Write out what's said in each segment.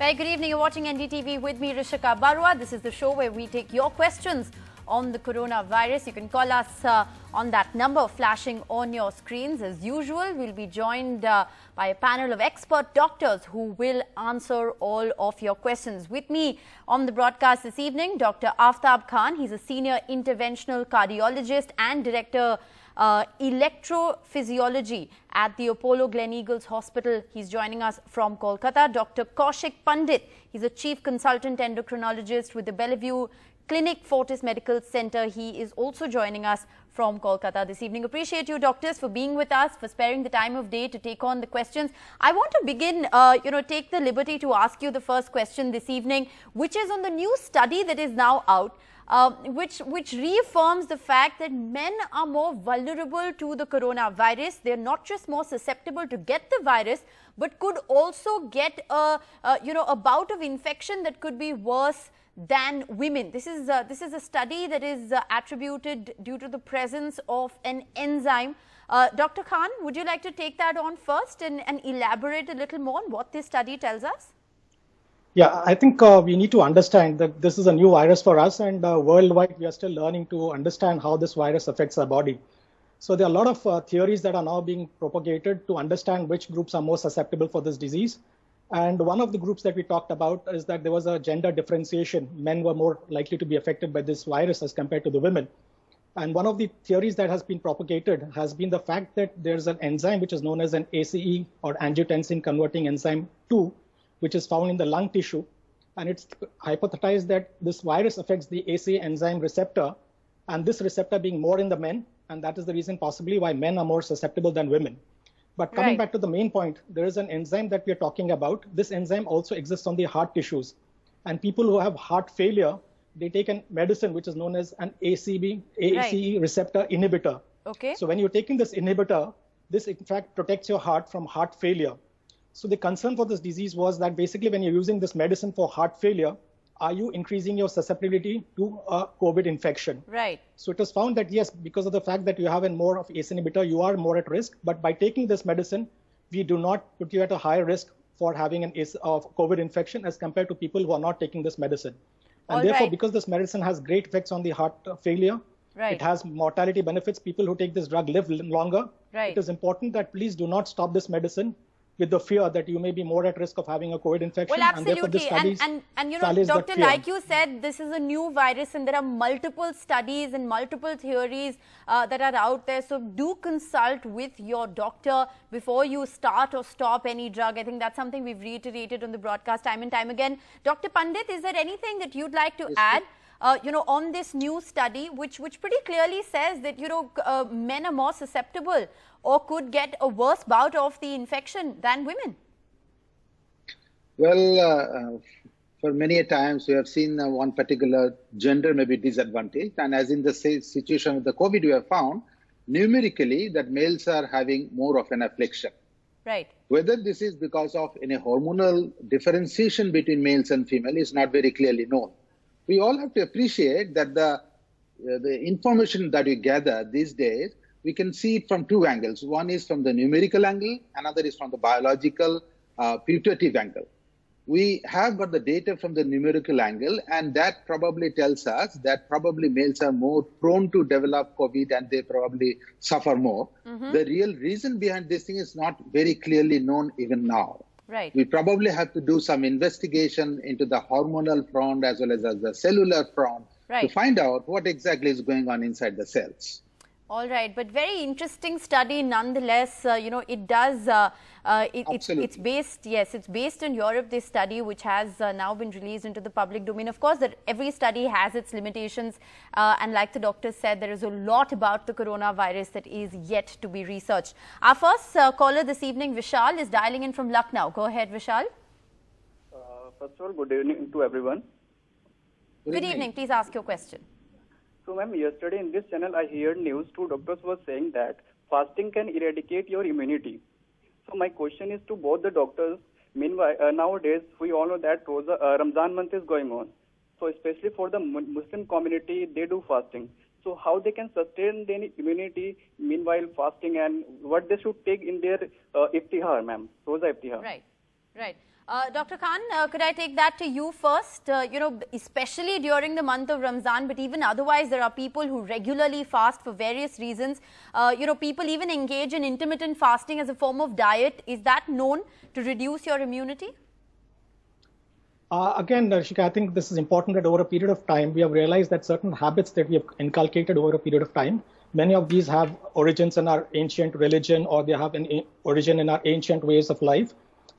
Very good evening. You're watching NDTV with me, Rishika Barua. This is the show where we take your questions on the coronavirus. You can call us on that number flashing on your screens. As usual, we'll be joined by a panel of expert doctors who will answer all of your questions. With me on the broadcast this evening, Dr. Aftab Khan. He's a senior interventional cardiologist and director electrophysiology at the Apollo Gleneagles Hospital. He's joining us from Kolkata. Dr. Kaushik Pandit. He's a chief consultant endocrinologist with the Bellevue Clinic Fortis Medical Center. He is also joining us from Kolkata this evening. Appreciate you, doctors, for being with us, for sparing the time of day to take on the questions. I want to begin, take the liberty to ask you the first question this evening, which is on the new study that is now out, which reaffirms the fact that men are more vulnerable to the coronavirus. They're not just more susceptible to get the virus, but could also get a bout of infection that could be worse than women. This is a study that is attributed due to the presence of an enzyme. Dr. Khan, would you like to take that on first and elaborate a little more on what this study tells us? Yeah, I think we need to understand that this is a new virus for us, and worldwide we are still learning to understand how this virus affects our body. So there are a lot of theories that are now being propagated to understand which groups are more susceptible for this disease. And one of the groups that we talked about is that there was a gender differentiation. Men were more likely to be affected by this virus as compared to the women. And one of the theories that has been propagated has been the fact that there's an enzyme which is known as an ACE or angiotensin converting enzyme 2, which is found in the lung tissue. And it's hypothesized that this virus affects the ACE enzyme receptor, and this receptor being more in the men, and that is the reason possibly why men are more susceptible than women. But coming back to the main point, there is an enzyme that we are talking about. This enzyme also exists on the heart tissues. And people who have heart failure, they take a medicine which is known as an ACE receptor inhibitor. Okay. So when you're taking this inhibitor, this in fact protects your heart from heart failure. So the concern for this disease was that basically when you're using this medicine for heart failure, are you increasing your susceptibility to a COVID infection? Right. So it was found that yes, because of the fact that you have more of ACE inhibitor, you are more at risk. But by taking this medicine, we do not put you at a higher risk for having an COVID infection as compared to people who are not taking this medicine. And therefore, because this medicine has great effects on the heart failure, it has mortality benefits. People who take this drug live longer. It is important that please do not stop this medicine with the fear that you may be more at risk of having a COVID infection. Well, absolutely. And doctor, like you said, this is a new virus and there are multiple studies and multiple theories that are out there. So do consult with your doctor before you start or stop any drug. I think that's something we've reiterated on the broadcast time and time again. Dr. Pandit, is there anything that you'd like to add? On this new study, which pretty clearly says that, men are more susceptible or could get a worse bout of the infection than women? Well, for many times we have seen one particular gender may be disadvantaged. And as in the situation with the COVID, we have found numerically that males are having more of an affliction. Right. Whether this is because of any hormonal differentiation between males and female is not very clearly known. We all have to appreciate that the information that we gather these days, we can see it from two angles. One is from the numerical angle, another is from the biological, putative angle. We have got the data from the numerical angle, and that probably tells us that probably males are more prone to develop COVID and they probably suffer more. The real reason behind this thing is not very clearly known even now. Right. We probably have to do some investigation into the hormonal front as well as the cellular front to find out what exactly is going on inside the cells. All right, but very interesting study nonetheless. It does. It's based. Yes, it's based in Europe. This study, which has now been released into the public domain. Of course, that every study has its limitations, and like the doctor said, there is a lot about the coronavirus that is yet to be researched. Our first caller this evening, Vishal, is dialing in from Lucknow. Go ahead, Vishal. First of all, good evening to everyone. Good evening. Please ask your question. So, ma'am, yesterday in this channel, I heard news. Two doctors were saying that fasting can eradicate your immunity. So, my question is to both the doctors. Meanwhile, nowadays, we all know that Ramzan month is going on. So, especially for the Muslim community, they do fasting. So, how they can sustain their immunity meanwhile fasting, and what they should take in their iftihar, ma'am, roza iftihar? Right. Right. Dr. Khan, could I take that to you first? Especially during the month of Ramzan, but even otherwise, there are people who regularly fast for various reasons. People even engage in intermittent fasting as a form of diet. Is that known to reduce your immunity? Again, Rishika, I think this is important that over a period of time, we have realized that certain habits that we have inculcated over a period of time, many of these have origins in our ancient religion, or they have an origin in our ancient ways of life.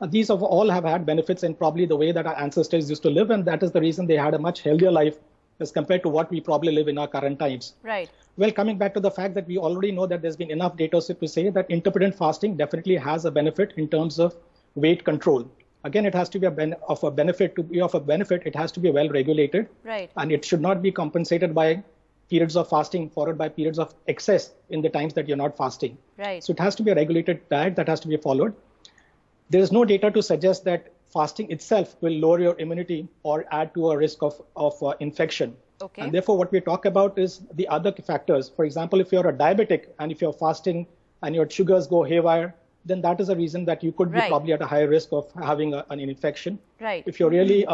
These all have had benefits in probably the way that our ancestors used to live, and that is the reason they had a much healthier life as compared to what we probably live in our current times. Right. Well, coming back to the fact that we already know that there's been enough data to say that intermittent fasting definitely has a benefit in terms of weight control. Again, it has to be of a benefit. To be of a benefit, it has to be well regulated. Right. And it should not be compensated by periods of fasting followed by periods of excess in the times that you're not fasting. Right. So it has to be a regulated diet that has to be followed. There is no data to suggest that fasting itself will lower your immunity or add to a risk of infection. Okay. And therefore, what we talk about is the other factors. For example, if you're a diabetic and if you're fasting and your sugars go haywire, then that is a reason that you could be probably at a higher risk of having an infection. Right. If you're really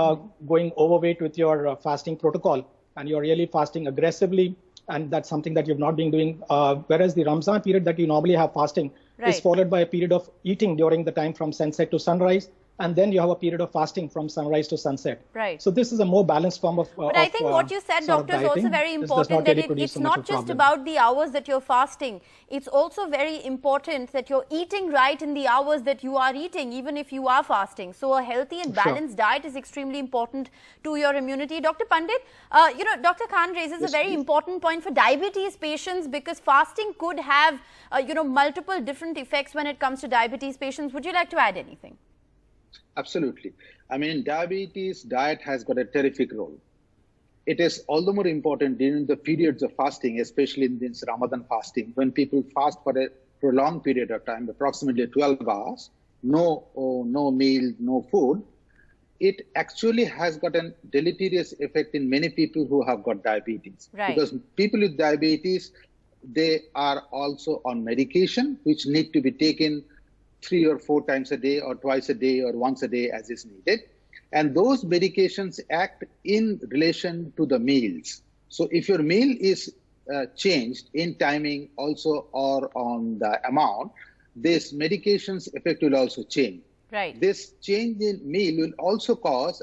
going overweight with your fasting protocol and you're really fasting aggressively, and that's something that you've not been doing, whereas the Ramzan period that you normally have fasting is followed by a period of eating during the time from sunset to sunrise, and then you have a period of fasting from sunrise to sunset. Right. So this is a more balanced form of But I think what you said, doctor, is also very important, that it's not just about the hours that you're fasting. It's also very important that you're eating right in the hours that you are eating, even if you are fasting. So a healthy and balanced diet is extremely important to your immunity. Dr. Pandit, Dr. Khan raises a very important point for diabetes patients, because fasting could have, multiple different effects when it comes to diabetes patients. Would you like to add anything? Absolutely. I mean, diabetes diet has got a terrific role. It is all the more important during the periods of fasting, especially in this Ramadan fasting, when people fast for a prolonged period of time, approximately 12 hours, no meal, no food. It actually has got a deleterious effect in many people who have got diabetes. Right. Because people with diabetes, they are also on medication, which need to be taken 3 or 4 times a day, or twice a day, or once a day as is needed. And those medications act in relation to the meals. So if your meal is changed in timing also or on the amount, this medication's effect will also change. Right. This change in meal will also cause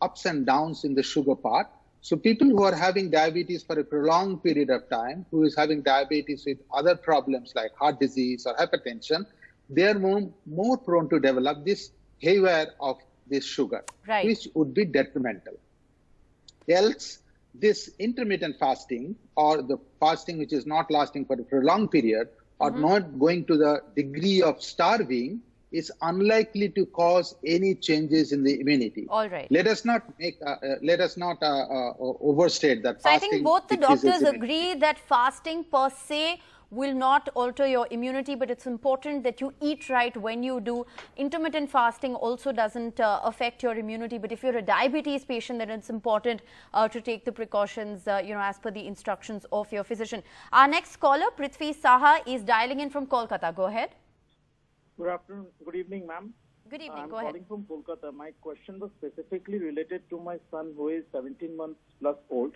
ups and downs in the sugar part. So people who are having diabetes for a prolonged period of time, who is having diabetes with other problems like heart disease or hypertension, they are more prone to develop this haywire of this sugar, which would be detrimental. Else, this intermittent fasting, or the fasting which is not lasting for a prolonged period, or not going to the degree of starving, is unlikely to cause any changes in the immunity. All right. Let us not overstate that. So I think both the doctors agree that fasting per se will not alter your immunity, but it's important that you eat right when you do. Intermittent fasting also doesn't affect your immunity, but if you're a diabetes patient, then it's important to take the precautions, as per the instructions of your physician. Our next caller, Prithvi Saha, is dialing in from Kolkata. Go ahead. Good afternoon. Good evening, ma'am. Good evening. I'm Go ahead. calling from Kolkata. My question was specifically related to my son, who is 17 months plus old.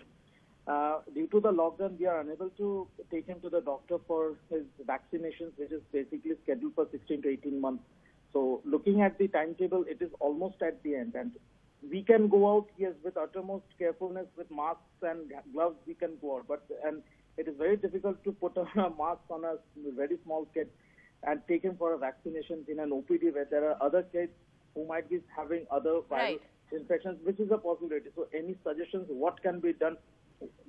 Due to the lockdown, we are unable to take him to the doctor for his vaccinations, which is basically scheduled for 16 to 18 months. So looking at the timetable, it is almost at the end. And we can go out, yes, with uttermost carefulness, with masks and gloves, we can go out. And it is very difficult to put on a mask on a very small kid and take him for a vaccination in an OPD where there are other kids who might be having other viral infections, which is a possibility. So any suggestions, what can be done?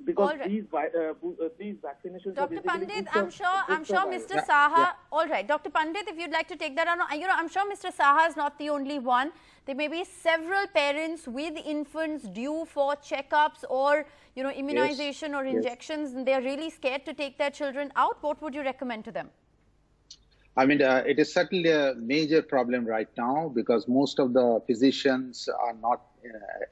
Because these vaccinations. Dr. Pandit, I'm sure Mr. Saha. All right, Dr. Pandit, if you'd like to take that on, I'm sure Mr. Saha is not the only one. There may be several parents with infants due for checkups or immunization or injections, and they're really scared to take their children out. What would you recommend to them? I mean, it is certainly a major problem right now, because most of the physicians are not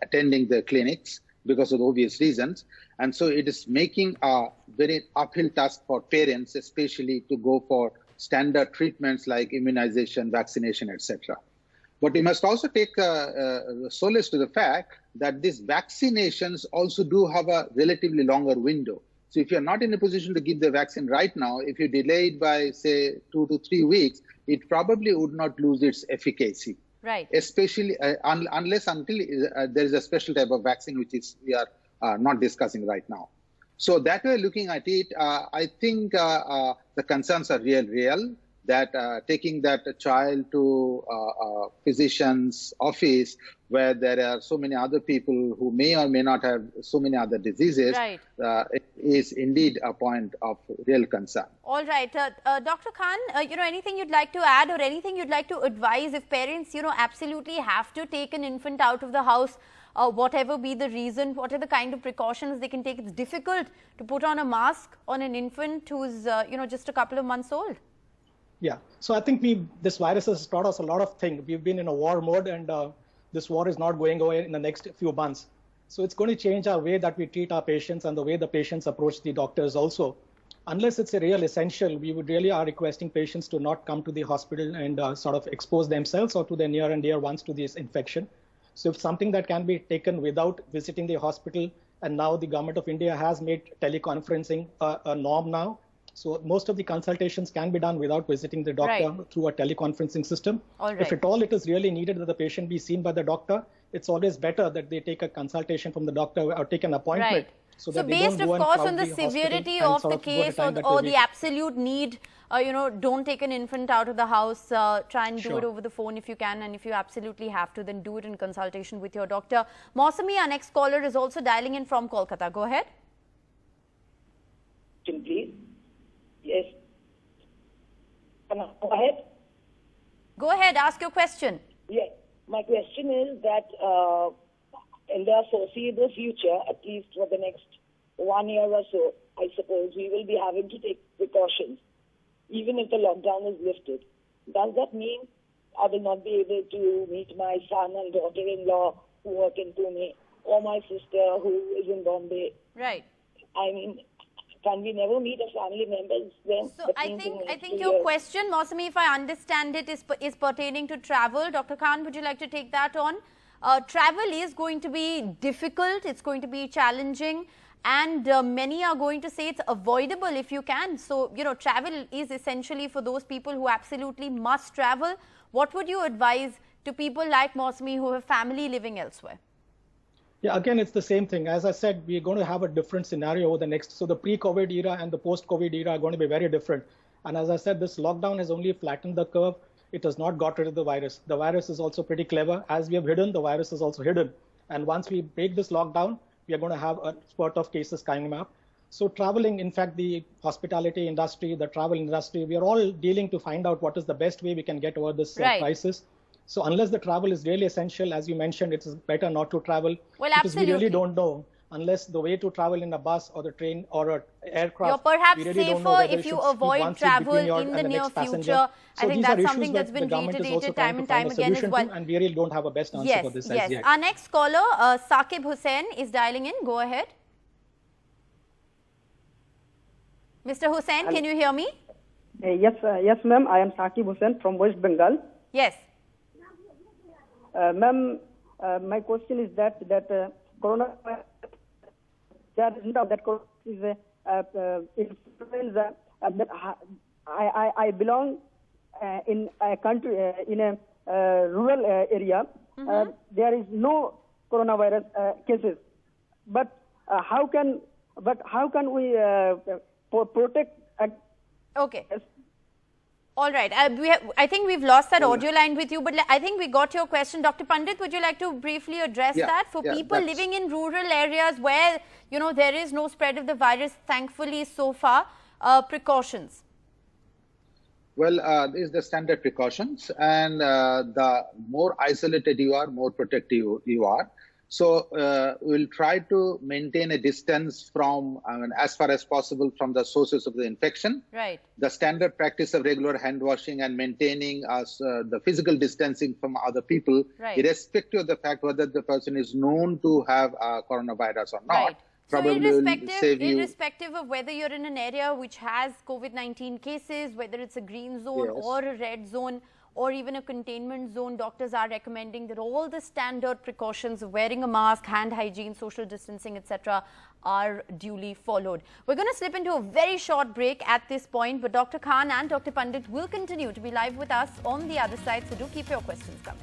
attending the clinics because of obvious reasons. And so it is making a very uphill task for parents, especially to go for standard treatments like immunization, vaccination, etc. But we must also take solace to the fact that these vaccinations also do have a relatively longer window. So if you're not in a position to give the vaccine right now, if you delay it by, say, 2 to 3 weeks, it probably would not lose its efficacy. Right. Especially until there is a special type of vaccine which we are not discussing right now. So that way, looking at it, I think the concerns are real. That taking that child to a physician's office where there are so many other people who may or may not have so many other diseases, right, is indeed a point of real concern. All right. Dr. Khan, anything you'd like to add or anything you'd like to advise if parents, absolutely have to take an infant out of the house, whatever be the reason, what are the kind of precautions they can take? It's difficult to put on a mask on an infant who's, just a couple of months old. Yeah, so I think this virus has taught us a lot of things. We've been in a war mode, and this war is not going away in the next few months. So it's going to change our way that we treat our patients and the way the patients approach the doctors also. Unless it's a real essential, we would really are requesting patients to not come to the hospital and sort of expose themselves or to their near and dear ones to this infection. So if something that can be taken without visiting the hospital, and now the government of India has made teleconferencing a norm now. So most of the consultations can be done without visiting the doctor through a teleconferencing system. If at all it is really needed that the patient be seen by the doctor, it's always better that they take a consultation from the doctor or take an appointment. So that based, of course, on the severity of the case or the absolute need, don't take an infant out of the house. Try and do it over the phone if you can. And if you absolutely have to, then do it in consultation with your doctor. Mausami, our next caller, is also dialing in from Kolkata. Go ahead. Please. Yes. Can I go ahead? Go ahead. Ask your question. Yes. My question is that in the foreseeable future, at least for the next 1 year or so, I suppose we will be having to take precautions, even if the lockdown is lifted. Does that mean I will not be able to meet my son and daughter-in-law who work in Pune, or my sister who is in Bombay? Right. I mean, can we never meet our family members then? So I think your question, Mausami, if I understand it, is pertaining to travel. Dr. Khan, would you like to take that on? Travel is going to be difficult. It's going to be challenging. And many are going to say it's avoidable if you can. So, travel is essentially for those people who absolutely must travel. What would you advise to people like Mausami who have family living elsewhere? Yeah, again, it's the same thing. As I said, we're going to have a different scenario over the next. So the pre-COVID era and the post-COVID era are going to be very different. And as I said, this lockdown has only flattened the curve. It has not got rid of the virus. The virus is also pretty clever. As we have hidden, the virus is also hidden. And once we break this lockdown, we are going to have a spurt of cases coming up. So traveling, in fact, the hospitality industry, the travel industry, we are all dealing to find out what is the best way we can get over this crisis. So unless the travel is really essential, as you mentioned, it's better not to travel. Well, because we really don't know. Unless the way to travel in a bus or the train or an aircraft, you're perhaps really safer if you avoid travel in the near future. I think that's something that's been reiterated time and time again as well. And we really don't have a best answer for this as yet. Our next caller, Saqib Hussain, is dialing in. Go ahead. Mr. Hussain, can you hear me? Yes, ma'am. I am Saqib Hussain from West Bengal. Yes. Ma'am, my question is that corona, that is influenza. I belong in a country in a rural area. There is no coronavirus cases. But how can we protect? Okay. All right. I think we've lost that audio line with you, but I think we got your question. Dr. Pandit, would you like to briefly address that? For people living in rural areas where, there is no spread of the virus, thankfully, so far, precautions. Well, these are the standard precautions, and the more isolated you are, more protective you are. So we'll try to maintain a distance from, as far as possible, from the sources of the infection. Right. The standard practice of regular hand washing and maintaining the physical distancing from other people, irrespective of the fact whether the person is known to have coronavirus or not. Right. So irrespective of whether you're in an area which has COVID-19 cases, whether it's a green zone or a red zone, or even a containment zone, doctors are recommending that all the standard precautions of wearing a mask, hand hygiene, social distancing, etc. are duly followed. We're going to slip into a very short break at this point, but Dr. Khan and Dr. Pandit will continue to be live with us on the other side, so do keep your questions coming.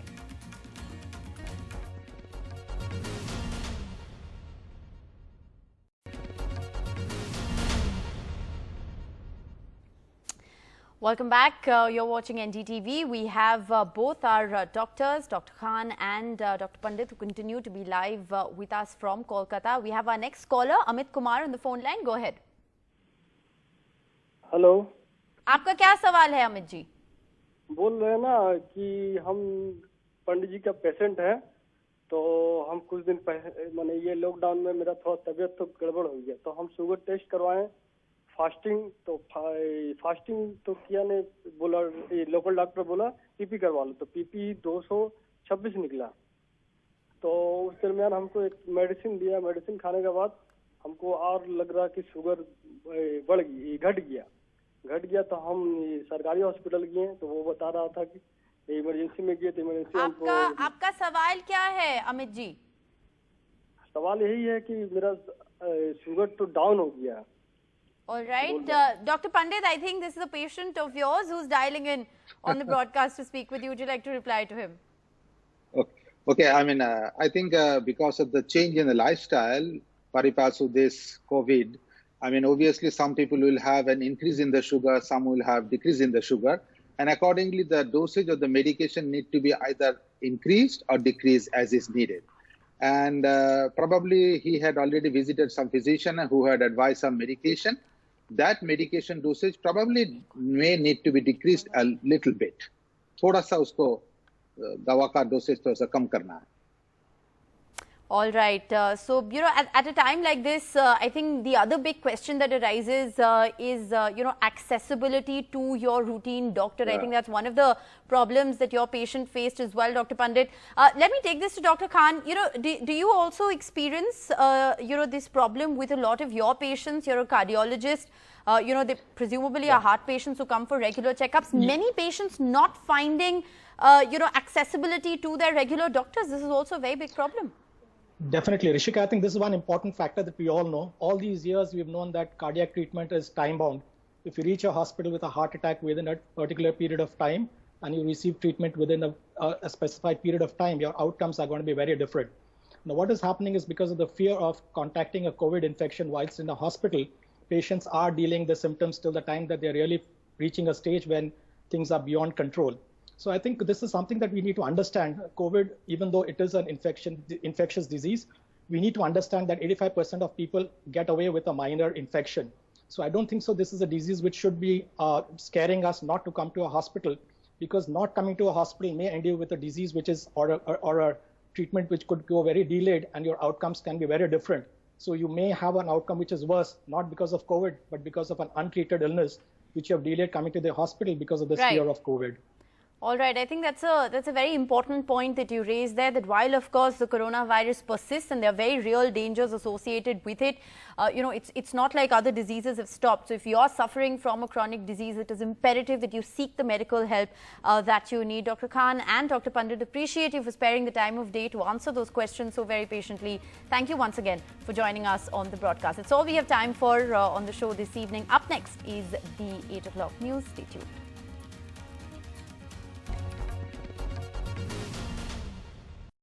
Welcome back. You're watching NDTV. We have both our doctors, Dr. Khan and Dr. Pandit, who continue to be live with us from Kolkata. We have our next caller, Amit Kumar, on the phone line. Go ahead. Hello, आपका क्या सवाल है अमित जी? बोल रहे हैं ना कि हम पंडित जी का पेशेंट हैं, तो हम कुछ दिन पहले माने ये लॉकडाउन में मेरा थोड़ा तबीयत तो गड़बड़ हो गया, तो हम शुगर टेस्ट करवाएं, फास्टिंग तो किया ने बोला, लोकल डॉक्टर बोला पीपी करवा लो, तो पीपी 226 निकला। तो उस दरमियान हमको एक मेडिसिन दिया, मेडिसिन खाने के बाद हमको और लग रहा कि शुगर बढ़ गई, घट गया। तो हम सरकारी हॉस्पिटल गए, तो वो बता रहा था कि इमरजेंसी में गए, तो इमरजेंसी आपका सवाल क्या है अमित जी? सवाल यही है कि मेरा शुगर तो डाउन हो गया। All right. Dr. Pandit, I think this is a patient of yours who's dialing in on the broadcast to speak with you. Would you like to reply to him? Okay. I mean, I think because of the change in the lifestyle, paripas of this COVID, I mean, obviously some people will have an increase in the sugar, some will have decrease in the sugar. And accordingly, the dosage of the medication need to be either increased or decreased as is needed. And probably he had already visited some physician who had advised some medication. That medication dosage probably may need to be decreased a little bit. थोड़ा सा उसको दवा का dosage थोड़ा सा कम करना है. All right. So, at a time like this, I think the other big question that arises is, accessibility to your routine doctor. Yeah. I think that's one of the problems that your patient faced as well, Dr. Pandit. Let me take this to Dr. Khan. Do you also experience, this problem with a lot of your patients? You're a cardiologist. They presumably are heart patients who come for regular checkups. Yeah. Many patients not finding, accessibility to their regular doctors. This is also a very big problem. Definitely, Rishika. I think this is one important factor that we all know. All these years, we've known that cardiac treatment is time-bound. If you reach a hospital with a heart attack within a particular period of time and you receive treatment within a specified period of time, your outcomes are going to be very different. Now, what is happening is because of the fear of contacting a COVID infection whilst in the hospital, patients are dealing the symptoms till the time that they're really reaching a stage when things are beyond control. So I think this is something that we need to understand. COVID, even though it is an infectious disease, we need to understand that 85% of people get away with a minor infection. So I don't think so. This is a disease which should be scaring us not to come to a hospital, because not coming to a hospital may end you with a disease which is or a treatment which could go very delayed, and your outcomes can be very different. So you may have an outcome which is worse, not because of COVID, but because of an untreated illness which you have delayed coming to the hospital because of the fear of COVID. All right. I think that's a very important point that you raised there, that while, of course, the coronavirus persists and there are very real dangers associated with it, it's not like other diseases have stopped. So if you're suffering from a chronic disease, it is imperative that you seek the medical help that you need. Dr. Khan and Dr. Pandit, appreciate you for sparing the time of day to answer those questions so very patiently. Thank you once again for joining us on the broadcast. It's all we have time for on the show this evening. Up next is the 8 o'clock news. Stay tuned.